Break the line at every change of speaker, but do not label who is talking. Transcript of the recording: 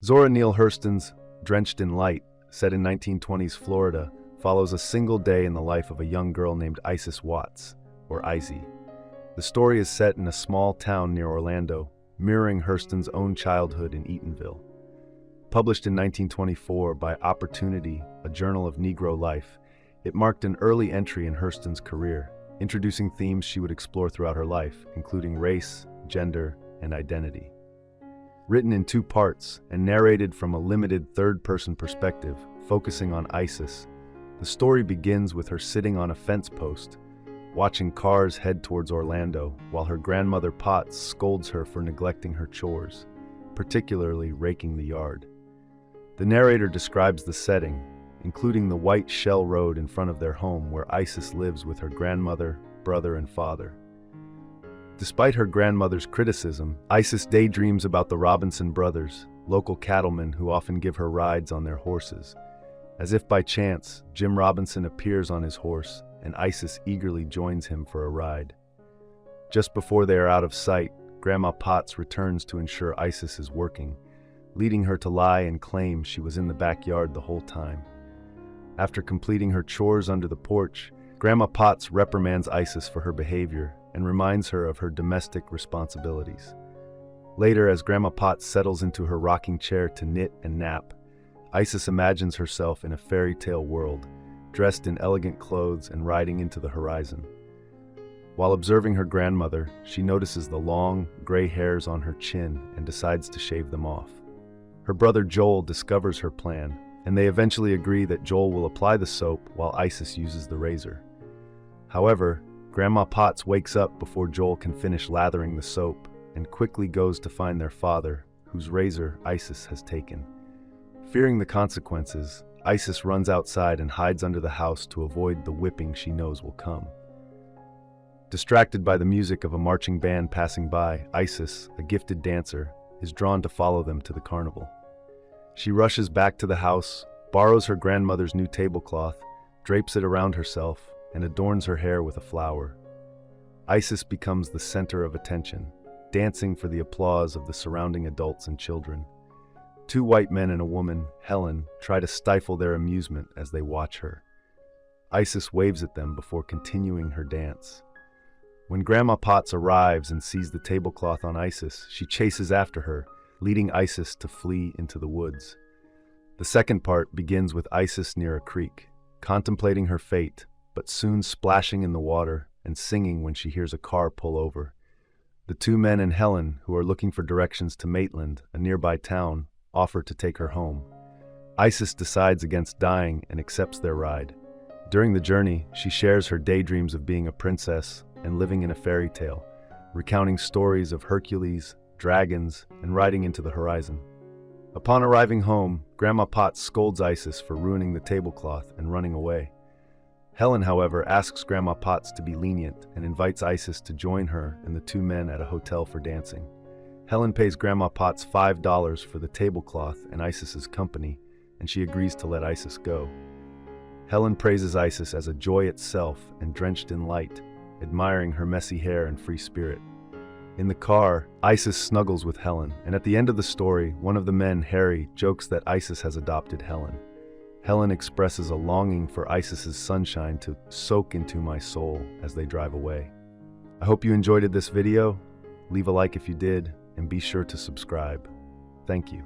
Zora Neale Hurston's Drenched in Light, set in 1920s Florida, follows a single day in the life of a young girl named Isis Watts, or Isie. The story is set in a small town near Orlando, mirroring Hurston's own childhood in Eatonville. Published in 1924 by Opportunity, a journal of Negro life, it marked an early entry in Hurston's career, introducing themes she would explore throughout her life, including race, gender, and identity. Written in two parts and narrated from a limited third-person perspective, focusing on Isis, the story begins with her sitting on a fence post, watching cars head towards Orlando, while her grandmother Potts scolds her for neglecting her chores, particularly raking the yard. The narrator describes the setting, including the white shell road in front of their home where Isis lives with her grandmother, brother, and father. Despite her grandmother's criticism, Isis daydreams about the Robinson brothers, local cattlemen who often give her rides on their horses. As if by chance, Jim Robinson appears on his horse, and Isis eagerly joins him for a ride. Just before they are out of sight, Grandma Potts returns to ensure Isis is working, leading her to lie and claim she was in the backyard the whole time. After completing her chores under the porch, Grandma Potts reprimands Isis for her behavior and reminds her of her domestic responsibilities. Later, as Grandma Potts settles into her rocking chair to knit and nap, Isis imagines herself in a fairy tale world, dressed in elegant clothes and riding into the horizon. While observing her grandmother, she notices the long, gray hairs on her chin and decides to shave them off. Her brother Joel discovers her plan, and they eventually agree that Joel will apply the soap while Isis uses the razor. However, Grandma Potts wakes up before Joel can finish lathering the soap and quickly goes to find their father, whose razor Isis has taken. Fearing the consequences, Isis runs outside and hides under the house to avoid the whipping she knows will come. Distracted by the music of a marching band passing by, Isis, a gifted dancer, is drawn to follow them to the carnival. She rushes back to the house, borrows her grandmother's new tablecloth, drapes it around herself, and adorns her hair with a flower. Isis becomes the center of attention, dancing for the applause of the surrounding adults and children. Two white men and a woman, Helen, try to stifle their amusement as they watch her. Isis waves at them before continuing her dance. When Grandma Potts arrives and sees the tablecloth on Isis, she chases after her, leading Isis to flee into the woods. The second part begins with Isis near a creek, contemplating her fate, but soon splashing in the water and singing when she hears a car pull over. The two men and Helen, who are looking for directions to Maitland, a nearby town, offer to take her home. Isis decides against dying and accepts their ride. During the journey, she shares her daydreams of being a princess and living in a fairy tale, recounting stories of Hercules, dragons, and riding into the horizon. Upon arriving home, Grandma Potts scolds Isis for ruining the tablecloth and running away. Helen, however, asks Grandma Potts to be lenient and invites Isis to join her and the two men at a hotel for dancing. Helen pays Grandma Potts $5 for the tablecloth and Isis's company, and she agrees to let Isis go. Helen praises Isis as a joy itself and drenched in light, admiring her messy hair and free spirit. In the car, Isis snuggles with Helen, and at the end of the story, one of the men, Harry, jokes that Isis has adopted Helen. Helen expresses a longing for Isis's sunshine to soak into my soul as they drive away. I hope you enjoyed this video. Leave a like if you did, and be sure to subscribe. Thank you.